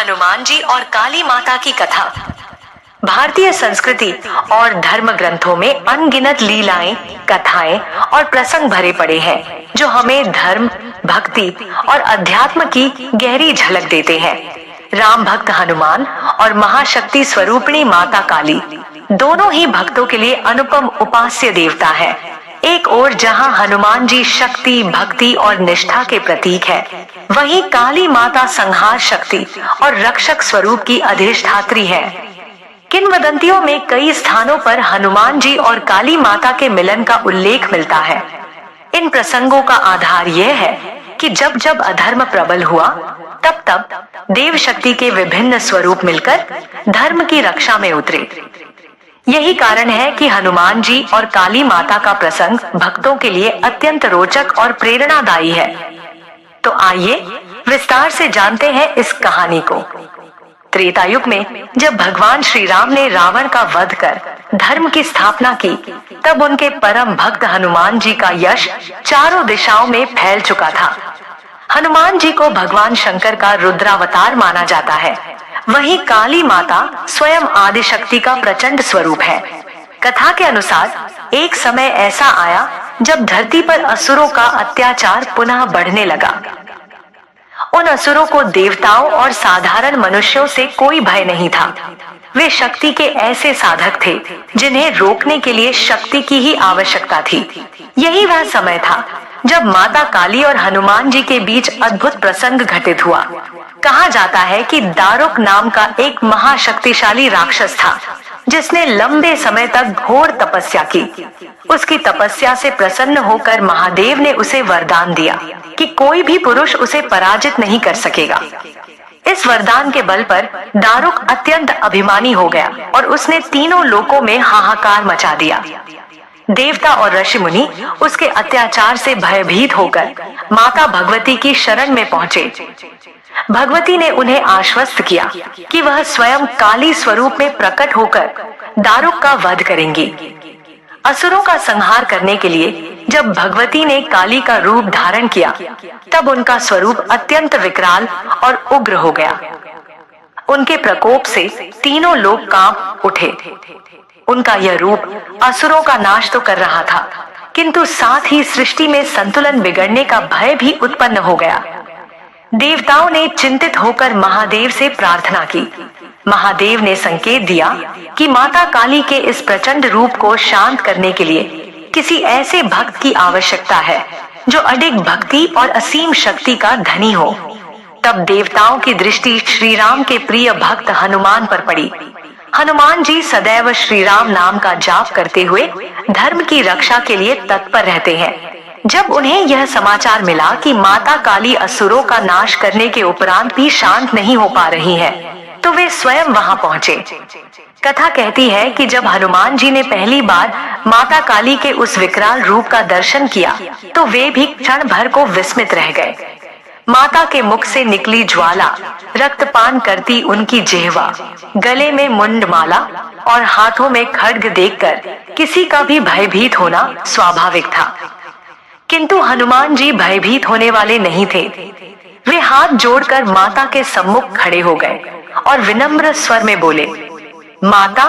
हनुमान जी और काली माता की कथा। भारतीय संस्कृति और धर्म ग्रंथों में अनगिनत लीलाएं, कथाएं और प्रसंग भरे पड़े हैं जो हमें धर्म, भक्ति और अध्यात्म की गहरी झलक देते हैं। राम भक्त हनुमान और महाशक्ति स्वरूपिणी माता काली दोनों ही भक्तों के लिए अनुपम उपास्य देवता है। एक ओर जहां हनुमान जी शक्ति, भक्ति और निष्ठा के प्रतीक है, वहीं काली माता संहार शक्ति और रक्षक स्वरूप की अधिष्ठात्री है। किंवदंतियों में कई स्थानों पर हनुमान जी और काली माता के मिलन का उल्लेख मिलता है। इन प्रसंगों का आधार यह है कि जब जब अधर्म प्रबल हुआ, तब तब देव शक्ति के विभिन्न स्वरूप मिलकर धर्म की रक्षा में उतरे। यही कारण है कि हनुमान जी और काली माता का प्रसंग भक्तों के लिए अत्यंत रोचक और प्रेरणादायी है। तो आइए विस्तार से जानते हैं इस कहानी को। त्रेता युग में जब भगवान श्री राम ने रावण का वध कर धर्म की स्थापना की, तब उनके परम भक्त हनुमान जी का यश चारों दिशाओं में फैल चुका था। हनुमान जी को भगवान शंकर का रुद्रावतार माना जाता है। वहीं काली माता स्वयं आदिशक्ति का प्रचंड स्वरूप है। कथा के अनुसार एक समय ऐसा आया जब धरती पर असुरों का अत्याचार पुनः बढ़ने लगा। उन असुरों को देवताओं और साधारण मनुष्यों से कोई भय नहीं था। वे शक्ति के ऐसे साधक थे जिन्हें रोकने के लिए शक्ति की ही आवश्यकता थी। यही वह समय था जब माता काली और हनुमान जी के बीच अद्भुत प्रसंग घटित हुआ। कहा जाता है कि दारुक नाम का एक महाशक्तिशाली राक्षस था जिसने लंबे समय तक घोर तपस्या की। उसकी तपस्या से प्रसन्न होकर महादेव ने उसे वरदान दिया कि कोई भी पुरुष उसे पराजित नहीं कर सकेगा। इस वरदान के बल पर दारुक अत्यंत अभिमानी हो गया और उसने तीनों लोकों में हाहाकार मचा दिया। देवता और ऋषि मुनि उसके अत्याचार से भयभीत होकर माता भगवती की शरण में पहुंचे। भगवती ने उन्हें आश्वस्त किया कि वह स्वयं काली स्वरूप में प्रकट होकर दारुक का वध करेंगी। असुरों का संहार करने के लिए जब भगवती ने काली का रूप धारण किया, तब उनका स्वरूप अत्यंत विकराल और उग्र हो गया। उनके प्रकोप से तीनों लोग कांप उठे। उनका यह रूप असुरों का नाश तो कर रहा था, किंतु साथ ही सृष्टि में संतुलन बिगड़ने का भय भी उत्पन्न हो गया। देवताओं ने चिंतित होकर महादेव से प्रार्थना की। महादेव ने संकेत दिया कि माता काली के इस प्रचंड रूप को शांत करने के लिए किसी ऐसे भक्त की आवश्यकता है जो अडिग भक्ति और असीम शक्ति का धनी हो। तब देवताओं की दृष्टि श्री राम के प्रिय भक्त हनुमान पर पड़ी। हनुमान जी सदैव श्री राम नाम का जाप करते हुए धर्म की रक्षा के लिए तत्पर रहते हैं। जब उन्हें यह समाचार मिला कि माता काली असुरों का नाश करने के उपरांत भी शांत नहीं हो पा रही है, तो वे स्वयं वहां पहुंचे। कथा कहती है कि जब हनुमान जी ने पहली बार माता काली के उस विकराल रूप का दर्शन किया, तो वे भी क्षण भर को विस्मित रह गए। माता के मुख से निकली ज्वाला, रक्तपान करती उनकी जिह्वा, गले में मुंडमाला और हाथों में खड्ग देखकर किसी का भी भयभीत होना स्वाभाविक था। किंतु हनुमान जी भयभीत होने वाले नहीं थे। वे हाथ जोड़कर माता के सम्मुख खड़े हो गए और विनम्र स्वर में बोले, माता,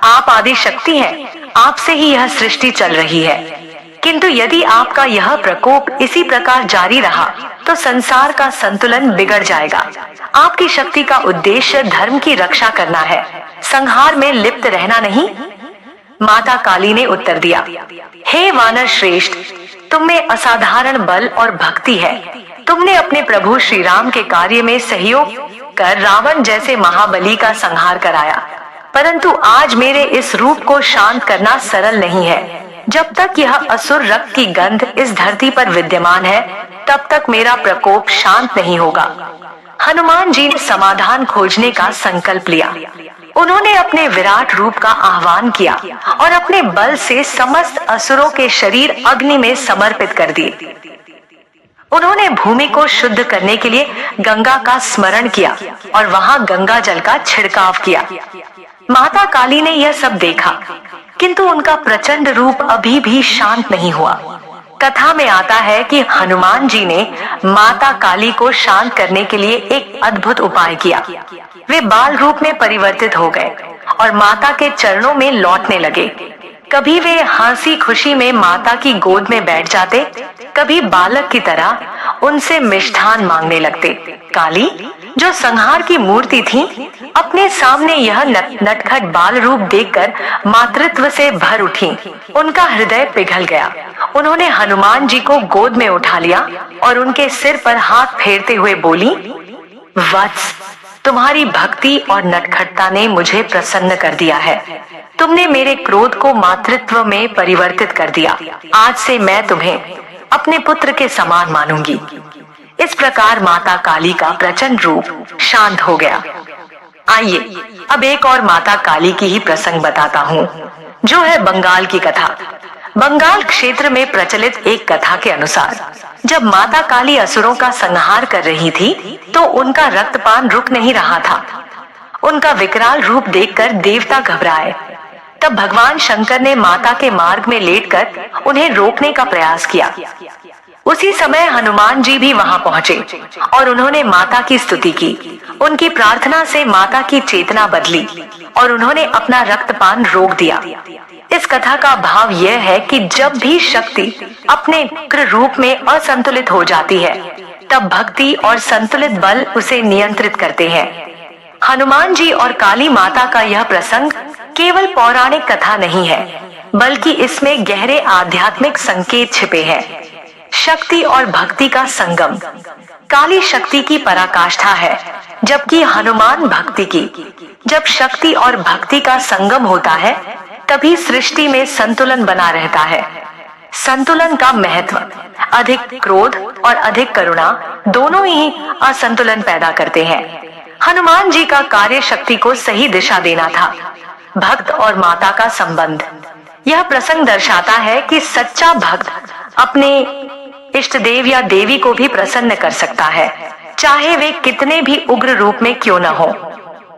आप आदि शक्ति हैं, आपसे ही यह सृष्टि चल रही है। किंतु यदि आपका यह प्रकोप इसी प्रकार जारी रहा तो संसार का संतुलन बिगड़ जाएगा। आपकी शक्ति का उद्देश्य धर्म की रक्षा करना है, संहार में लिप्त रहना नहीं। माता काली ने उत्तर दिया, हे वानर श्रेष्ठ, तुम में असाधारण बल और भक्ति है। तुमने अपने प्रभु श्री राम के कार्य में सहयोग कर रावण जैसे महाबली का संहार कराया, परंतु आज मेरे इस रूप को शांत करना सरल नहीं है। जब तक यह असुर रक्त की गंध इस धरती पर विद्यमान है, तब तक मेरा प्रकोप शांत नहीं होगा। हनुमान जी ने समाधान खोजने का संकल्प लिया। उन्होंने अपने विराट रूप का आह्वान किया और अपने बल से समस्त असुरों के शरीर अग्नि में समर्पित कर दिए। उन्होंने भूमि को शुद्ध करने के लिए गंगा का स्मरण किया और वहां गंगा जल का छिड़काव किया। माता काली ने यह सब देखा, किंतु उनका प्रचंड रूप अभी भी शांत नहीं हुआ। कथा में आता है कि हनुमान जी ने माता काली को शांत करने के लिए एक अद्भुत उपाय किया। वे बाल रूप में परिवर्तित हो गए और माता के चरणों में लौटने लगे। कभी वे हंसी खुशी में माता की गोद में बैठ जाते, कभी बालक की तरह उनसे मिष्ठान मांगने लगते। काली, जो संहार की मूर्ति थी, अपने सामने यह नटखट बाल रूप देखकर मातृत्व से भर उठी। उनका हृदय पिघल गया। उन्होंने हनुमान जी को गोद में उठा लिया और उनके सिर पर हाथ फेरते हुए बोली, वत्स, तुम्हारी भक्ति और नटखटता ने मुझे प्रसन्न कर दिया है। तुमने मेरे क्रोध को मातृत्व में परिवर्तित कर दिया। आज से मैं तुम्हें अपने पुत्र के समान मानूंगी। इस प्रकार माता काली का प्रचंड रूप शांत हो गया। आइए अब एक और माता काली की ही प्रसंग बताता हूँ, जो है बंगाल की कथा। बंगाल क्षेत्र में प्रचलित एक कथा के अनुसार जब माता काली असुरों का संहार कर रही थी, तो उनका रक्तपान रुक नहीं रहा था। उनका विकराल रूप देखकर देवता घबराए। तब भगवान शंकर ने माता के मार्ग में लेटकर उन्हें रोकने का प्रयास किया। उसी समय हनुमान जी भी वहां पहुंचे और उन्होंने माता की स्तुति की। उनकी प्रार्थना से माता की चेतना बदली और उन्होंने अपना रक्तपान रोक दिया। इस कथा का भाव यह है कि जब भी शक्ति अपने उग्र रूप में असंतुलित हो जाती है, तब भक्ति और संतुलित बल उसे नियंत्रित करते हैं। हनुमान जी और काली माता का यह प्रसंग केवल पौराणिक कथा नहीं है, बल्कि इसमें गहरे आध्यात्मिक संकेत छिपे हैं। शक्ति और भक्ति का संगम। काली शक्ति की पराकाष्ठा है, जबकि हनुमान भक्ति की। जब शक्ति और भक्ति का संगम होता है, तभी सृष्टि में संतुलन बना रहता है। संतुलन का महत्व। अधिक क्रोध और अधिक करुणा दोनों ही असंतुलन पैदा करते हैं। हनुमान जी का कार्य शक्ति को सही दिशा देना था। भक्त और माता का संबंध। यह प्रसंग दर्शाता है कि सच्चा भक्त अपने इष्ट देव या देवी को भी प्रसन्न कर सकता है, चाहे वे कितने भी उग्र रूप में क्यों न हो।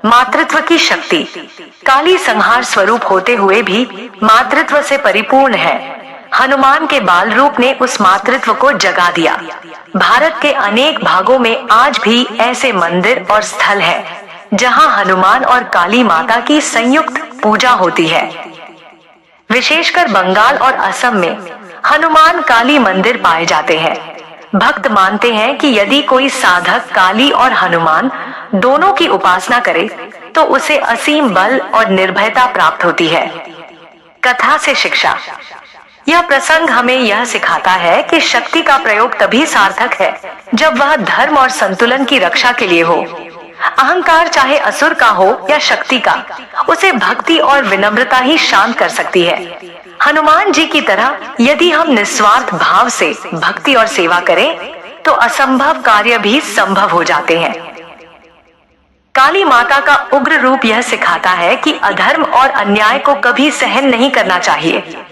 मातृत्व की शक्ति। काली संहार स्वरूप होते हुए भी मातृत्व से परिपूर्ण है। हनुमान के बाल रूप ने उस मातृत्व को जगा दिया। भारत के अनेक भागों में आज भी ऐसे मंदिर और स्थल हैं, जहां हनुमान और काली माता की संयुक्त पूजा होती है। विशेषकर बंगाल और असम में हनुमान काली मंदिर पाए जाते हैं। भक्त मानते हैं कि यदि कोई साधक काली और हनुमान दोनों की उपासना करे, तो उसे असीम बल और निर्भयता प्राप्त होती है। कथा से शिक्षा। यह प्रसंग हमें यह सिखाता है कि शक्ति का प्रयोग तभी सार्थक है, जब वह धर्म और संतुलन की रक्षा के लिए हो। अहंकार चाहे असुर का हो या शक्ति का, उसे भक्ति और विनम्रता ही शांत कर सकती है। हनुमान जी की तरह यदि हम निस्वार्थ भाव से भक्ति और सेवा करें, तो असंभव कार्य भी संभव हो जाते हैं। काली माता का उग्र रूप यह सिखाता है कि अधर्म और अन्याय को कभी सहन नहीं करना चाहिए।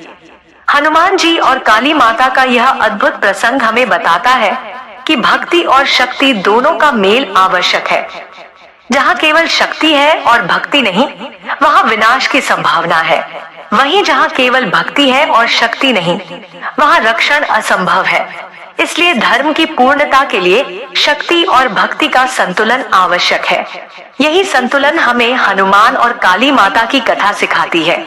हनुमान जी और काली माता का यह अद्भुत प्रसंग हमें बताता है कि भक्ति और शक्ति दोनों का मेल आवश्यक है। जहाँ केवल शक्ति है और भक्ति नहीं, वहाँ विनाश की संभावना है। वहीं जहाँ केवल भक्ति है और शक्ति नहीं, वहाँ रक्षण असंभव है। इसलिए धर्म की पूर्णता के लिए शक्ति और भक्ति का संतुलन आवश्यक है। यही संतुलन हमें हनुमान और काली माता की कथा सिखाती है।